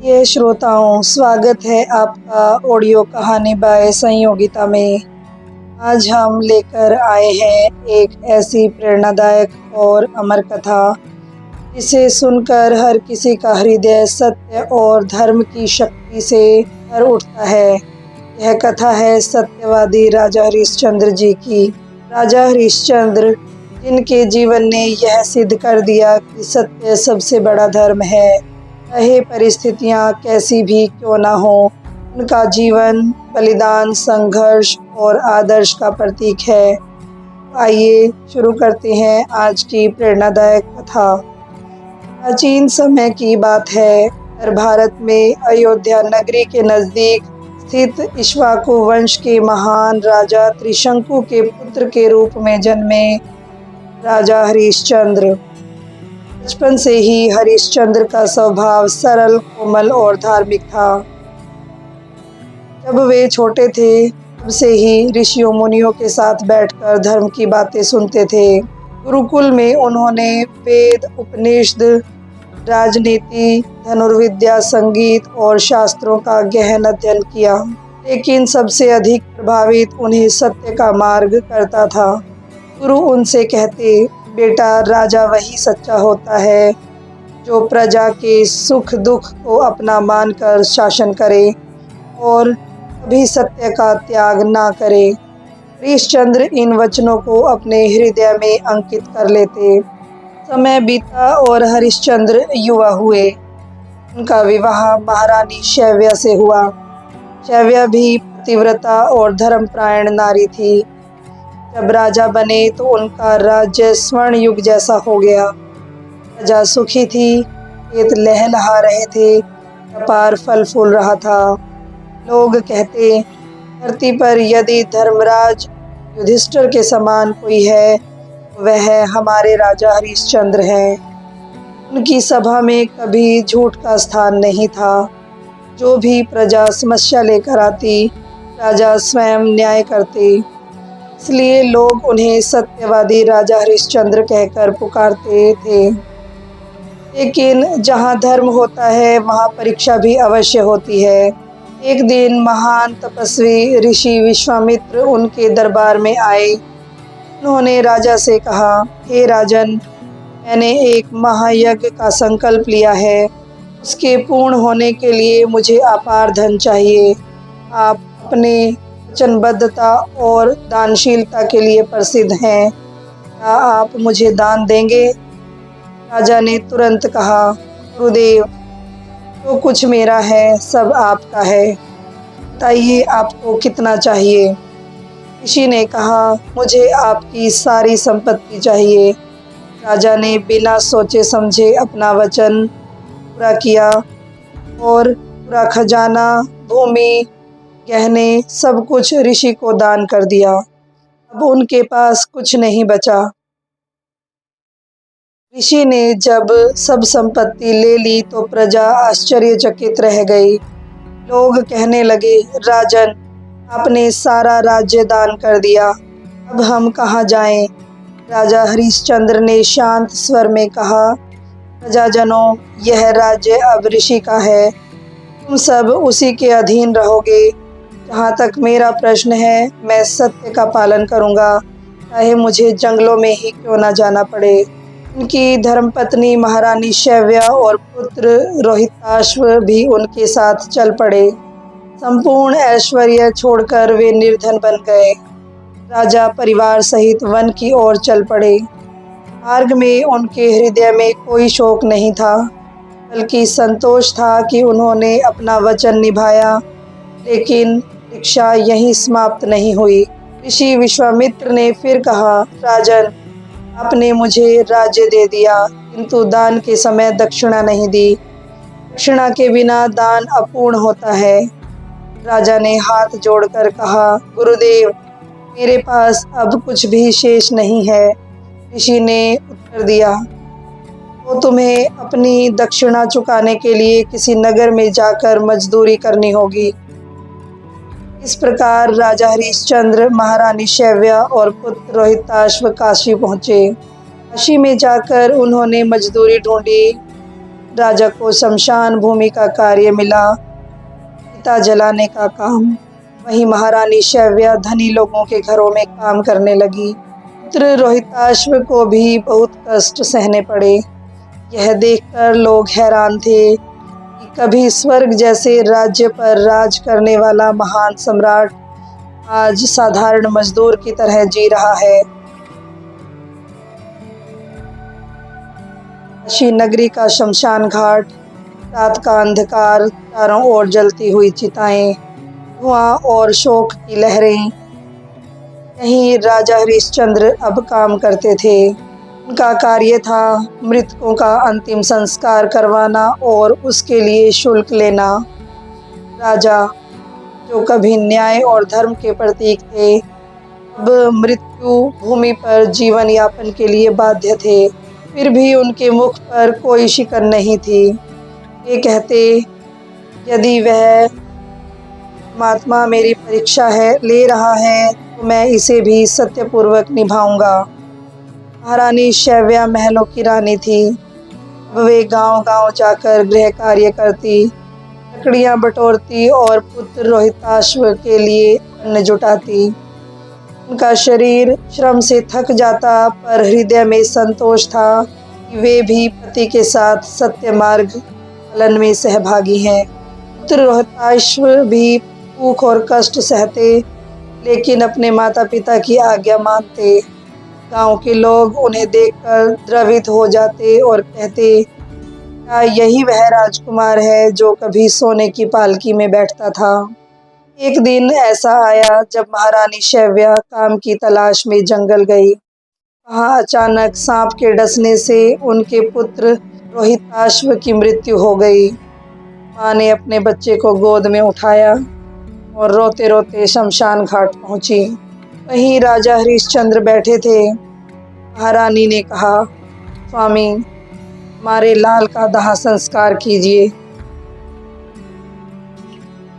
ये श्रोताओं, स्वागत है आपका ऑडियो कहानी बाय संयोगिता में। आज हम लेकर आए हैं एक ऐसी प्रेरणादायक और अमर कथा जिसे सुनकर हर किसी का हृदय सत्य और धर्म की शक्ति से भर उठता है। यह कथा है सत्यवादी राजा हरिश्चंद्र जी की। राजा हरिश्चंद्र, जिनके जीवन ने यह सिद्ध कर दिया कि सत्य सबसे बड़ा धर्म है, चाहे परिस्थितियाँ कैसी भी क्यों न हो, उनका जीवन बलिदान, संघर्ष और आदर्श का प्रतीक है। आइए शुरू करते हैं आज की प्रेरणादायक कथा। प्राचीन समय की बात है। उत्तर भारत में अयोध्या नगरी के नज़दीक स्थित इक्ष्वाकु वंश के महान राजा त्रिशंकु के पुत्र के रूप में जन्मे राजा हरिश्चंद्र। बचपन से ही हरिश्चंद्र का स्वभाव सरल, कोमल और धार्मिक था। जब वे छोटे थे तब से ही ऋषियों मुनियों के साथ बैठकर धर्म की बातें सुनते थे। गुरुकुल में उन्होंने वेद, उपनिषद, राजनीति, धनुर्विद्या, संगीत और शास्त्रों का गहन अध्ययन किया, लेकिन सबसे अधिक प्रभावित उन्हें सत्य का मार्ग करता था। गुरु उनसे कहते, बेटा, राजा वही सच्चा होता है जो प्रजा के सुख दुख को अपना मानकर शासन करे और कभी सत्य का त्याग ना करे। हरिश्चंद्र इन वचनों को अपने हृदय में अंकित कर लेते। समय बीता और हरिश्चंद्र युवा हुए। उनका विवाह महारानी शैव्या से हुआ। शैव्या भी पतिव्रता और धर्मपरायण नारी थी। जब राजा बने तो उनका राज्य स्वर्ण युग जैसा हो गया। प्रजा सुखी थी, खेत लहलहा रहे थे, व्यापार फल फूल रहा था। लोग कहते, धरती पर यदि धर्मराज युधिष्ठिर के समान कोई है तो वह हमारे राजा हरिश्चंद्र हैं। उनकी सभा में कभी झूठ का स्थान नहीं था। जो भी प्रजा समस्या लेकर आती, राजा स्वयं न्याय करते। इसलिए लोग उन्हें सत्यवादी राजा हरिश्चंद्र कहकर पुकारते थे। लेकिन जहाँ धर्म होता है वहाँ परीक्षा भी अवश्य होती है। एक दिन महान तपस्वी ऋषि विश्वामित्र उनके दरबार में आए। उन्होंने राजा से कहा, हे राजन, मैंने एक महायज्ञ का संकल्प लिया है। उसके पूर्ण होने के लिए मुझे अपार धन चाहिए। आप अपने वचनबद्धता और दानशीलता के लिए प्रसिद्ध हैं। क्या आप मुझे दान देंगे? राजा ने तुरंत कहा, गुरुदेव, जो कुछ मेरा है सब आपका है। बताइए आपको कितना चाहिए? ऋषि ने कहा, मुझे आपकी सारी संपत्ति चाहिए। राजा ने बिना सोचे समझे अपना वचन पूरा किया और पूरा खजाना, भूमि, गहने, सब कुछ ऋषि को दान कर दिया। अब उनके पास कुछ नहीं बचा। ऋषि ने जब सब संपत्ति ले ली तो प्रजा आश्चर्यचकित रह गई। लोग कहने लगे, राजन, आपने सारा राज्य दान कर दिया, अब हम कहाँ जाएं? राजा हरिश्चंद्र ने शांत स्वर में कहा, प्रजाजनों, यह राज्य अब ऋषि का है। तुम सब उसी के अधीन रहोगे। जहाँ तक मेरा प्रश्न है, मैं सत्य का पालन करूँगा, चाहे मुझे जंगलों में ही क्यों न जाना पड़े। उनकी धर्मपत्नी महारानी शैव्या और पुत्र रोहिताश्व भी उनके साथ चल पड़े। संपूर्ण ऐश्वर्य छोड़कर वे निर्धन बन गए। राजा परिवार सहित वन की ओर चल पड़े। मार्ग में उनके हृदय में कोई शोक नहीं था, बल्कि संतोष था कि उन्होंने अपना वचन निभाया। लेकिन परीक्षा यहीं समाप्त नहीं हुई। ऋषि विश्वामित्र ने फिर कहा, राजन, आपने मुझे राज्य दे दिया, किंतु दान के समय दक्षिणा नहीं दी। दक्षिणा के बिना दान अपूर्ण होता है। राजा ने हाथ जोड़कर कहा, गुरुदेव, मेरे पास अब कुछ भी शेष नहीं है। ऋषि ने उत्तर दिया, तो तुम्हें अपनी दक्षिणा चुकाने के लिए किसी नगर में जाकर मजदूरी करनी होगी। इस प्रकार राजा हरिश्चंद्र, महारानी शैव्या और पुत्र रोहिताश्व काशी पहुँचे। काशी में जाकर उन्होंने मजदूरी ढूंढी। राजा को शमशान भूमि का कार्य मिला, चिता जलाने का काम। वहीं महारानी शैव्या धनी लोगों के घरों में काम करने लगी। पुत्र रोहिताश्व को भी बहुत कष्ट सहने पड़े। यह देखकर लोग हैरान थे कि कभी स्वर्ग जैसे राज्य पर राज करने वाला महान सम्राट आज साधारण मजदूर की तरह जी रहा है। काशी नगरी का शमशान घाट, रात का अंधकार, चारों ओर जलती हुई चिताएं, धुआं और शोक की लहरें। यहीं राजा हरिश्चंद्र अब काम करते थे। उनका कार्य था मृतकों का अंतिम संस्कार करवाना और उसके लिए शुल्क लेना। राजा, जो कभी न्याय और धर्म के प्रतीक थे, अब मृत्यु भूमि पर जीवन यापन के लिए बाध्य थे। फिर भी उनके मुख पर कोई शिकन नहीं थी। वे कहते, यदि वह महात्मा मेरी परीक्षा ले रहा है तो मैं इसे भी सत्यपूर्वक निभाऊंगा। महारानी शैव्या महलों की रानी थी। अब वे गांव-गांव जाकर गृह कार्य करती, लकड़ियां बटोरती और पुत्र रोहिताश्व के लिए अन्न जुटाती। उनका शरीर श्रम से थक जाता, पर हृदय में संतोष था कि वे भी पति के साथ सत्य मार्ग पालन में सहभागी हैं। पुत्र रोहिताश्व भी भूख और कष्ट सहते, लेकिन अपने माता पिता की आज्ञा मानते। गांव के लोग उन्हें देखकर द्रवित हो जाते और कहते, क्या यही वह राजकुमार है जो कभी सोने की पालकी में बैठता था। एक दिन ऐसा आया जब महारानी शैव्या काम की तलाश में जंगल गई। वहाँ अचानक सांप के डसने से उनके पुत्र रोहिताश्व की मृत्यु हो गई। माँ ने अपने बच्चे को गोद में उठाया और रोते रोते शमशान घाट पहुंची। वहीं राजा हरिश्चंद्र बैठे थे। महारानी ने कहा, स्वामी, हमारे लाल का दाह संस्कार कीजिए।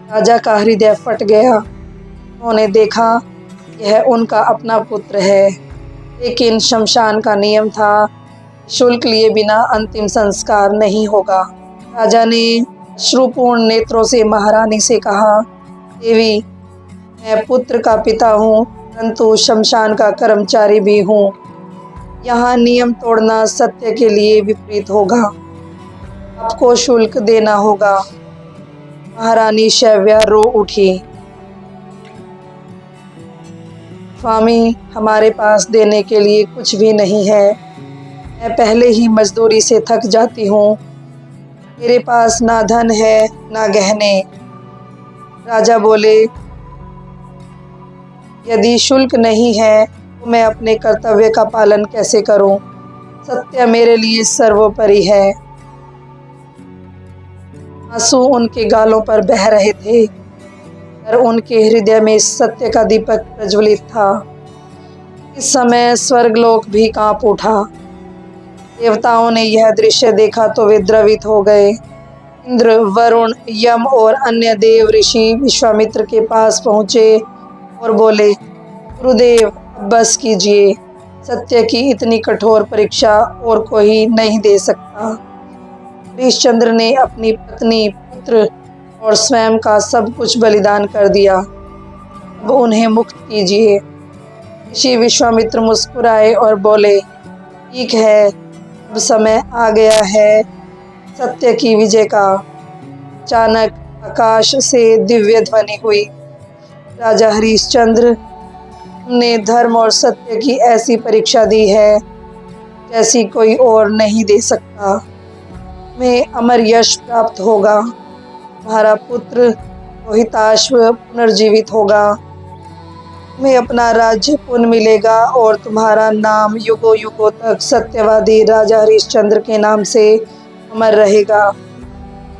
राजा का हृदय फट गया। उन्होंने देखा यह उनका अपना पुत्र है, लेकिन शमशान का नियम था, शुल्क लिए बिना अंतिम संस्कार नहीं होगा। राजा ने अश्रुपूर्ण नेत्रों से महारानी से कहा, देवी, मैं पुत्र का पिता हूँ, परंतु शमशान का कर्मचारी भी हूँ। यहाँ नियम तोड़ना सत्य के लिए विपरीत होगा। आपको शुल्क देना होगा। महारानी शैव्या रो उठी। स्वामी, हमारे पास देने के लिए कुछ भी नहीं है। मैं पहले ही मजदूरी से थक जाती हूँ। मेरे पास ना धन है ना गहने। राजा बोले, यदि शुल्क नहीं है तो मैं अपने कर्तव्य का पालन कैसे करूं? सत्य मेरे लिए सर्वोपरि है। आंसू उनके गालों पर बह रहे थे, पर उनके हृदय में सत्य का दीपक प्रज्वलित था। इस समय स्वर्गलोक भी कांप उठा। देवताओं ने यह दृश्य देखा तो वे द्रवित हो गए। इंद्र, वरुण, यम और अन्य देव ऋषि विश्वामित्र के पास पहुँचे और बोले, गुरुदेव, बस कीजिए। सत्य की इतनी कठोर परीक्षा और कोई नहीं दे सकता। हरिश्चंद्र ने अपनी पत्नी, पुत्र और स्वयं का सब कुछ बलिदान कर दिया। अब उन्हें मुक्त कीजिए। ऋषि विश्वामित्र मुस्कुराए और बोले, ठीक है, अब समय आ गया है सत्य की विजय का। अचानक आकाश से दिव्य ध्वनि हुई, राजा हरिश्चंद्र, तुमने धर्म और सत्य की ऐसी परीक्षा दी है जैसी कोई और नहीं दे सकता। तुम्हें अमर यश प्राप्त होगा। तुम्हारा पुत्र रोहिताश्व पुनर्जीवित होगा। तुम्हें अपना राज्य पुनः मिलेगा और तुम्हारा नाम युगों युगों तक सत्यवादी राजा हरिश्चंद्र के नाम से अमर रहेगा।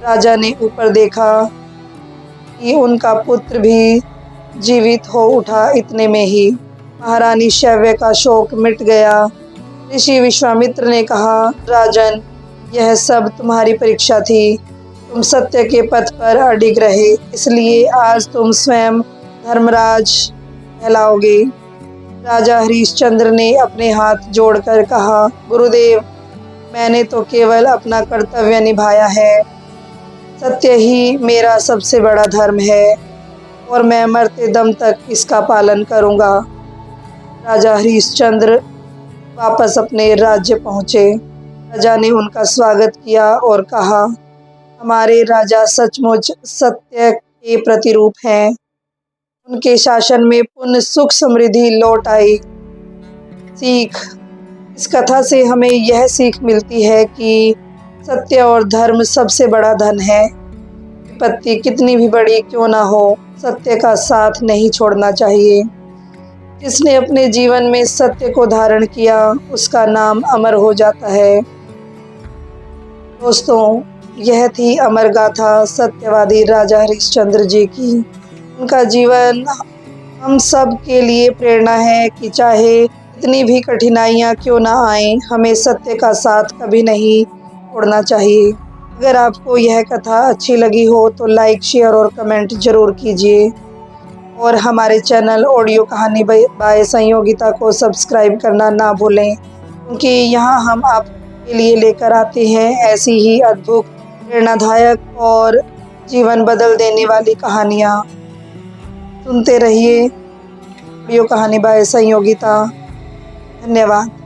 राजा ने ऊपर देखा कि उनका पुत्र भी जीवित हो उठा। इतने में ही महारानी शैव्या का शोक मिट गया। ऋषि विश्वामित्र ने कहा, राजन, यह सब तुम्हारी परीक्षा थी। तुम सत्य के पथ पर अडिग रहे, इसलिए आज तुम स्वयं धर्मराज कहलाओगे। राजा हरिश्चंद्र ने अपने हाथ जोड़कर कहा, गुरुदेव, मैंने तो केवल अपना कर्तव्य निभाया है। सत्य ही मेरा सबसे बड़ा धर्म है और मैं मरते दम तक इसका पालन करूँगा। राजा हरिश्चंद्र वापस अपने राज्य पहुँचे। राजा ने उनका स्वागत किया और कहा, हमारे राजा सचमुच सत्य के प्रतिरूप हैं। उनके शासन में पुण्य सुख समृद्धि लौट आई। सीख, इस कथा से हमें यह सीख मिलती है कि सत्य और धर्म सबसे बड़ा धन है। विपत्ति कितनी भी बड़ी क्यों ना हो, सत्य का साथ नहीं छोड़ना चाहिए। जिसने अपने जीवन में सत्य को धारण किया उसका नाम अमर हो जाता है। दोस्तों, यह थी अमर गाथा सत्यवादी राजा हरिश्चंद्र जी की। उनका जीवन हम सब के लिए प्रेरणा है कि चाहे कितनी भी कठिनाइयाँ क्यों ना आएं, हमें सत्य का साथ कभी नहीं छोड़ना चाहिए। अगर आपको यह कथा अच्छी लगी हो तो लाइक, शेयर और कमेंट जरूर कीजिए और हमारे चैनल ऑडियो कहानी बाय संयोगिता को सब्सक्राइब करना ना भूलें, क्योंकि यहाँ हम आपके लिए लेकर आते हैं ऐसी ही अद्भुत, प्रेरणादायक और जीवन बदल देने वाली कहानियाँ। सुनते रहिए ऑडियो कहानी बाय संयोगिता। धन्यवाद।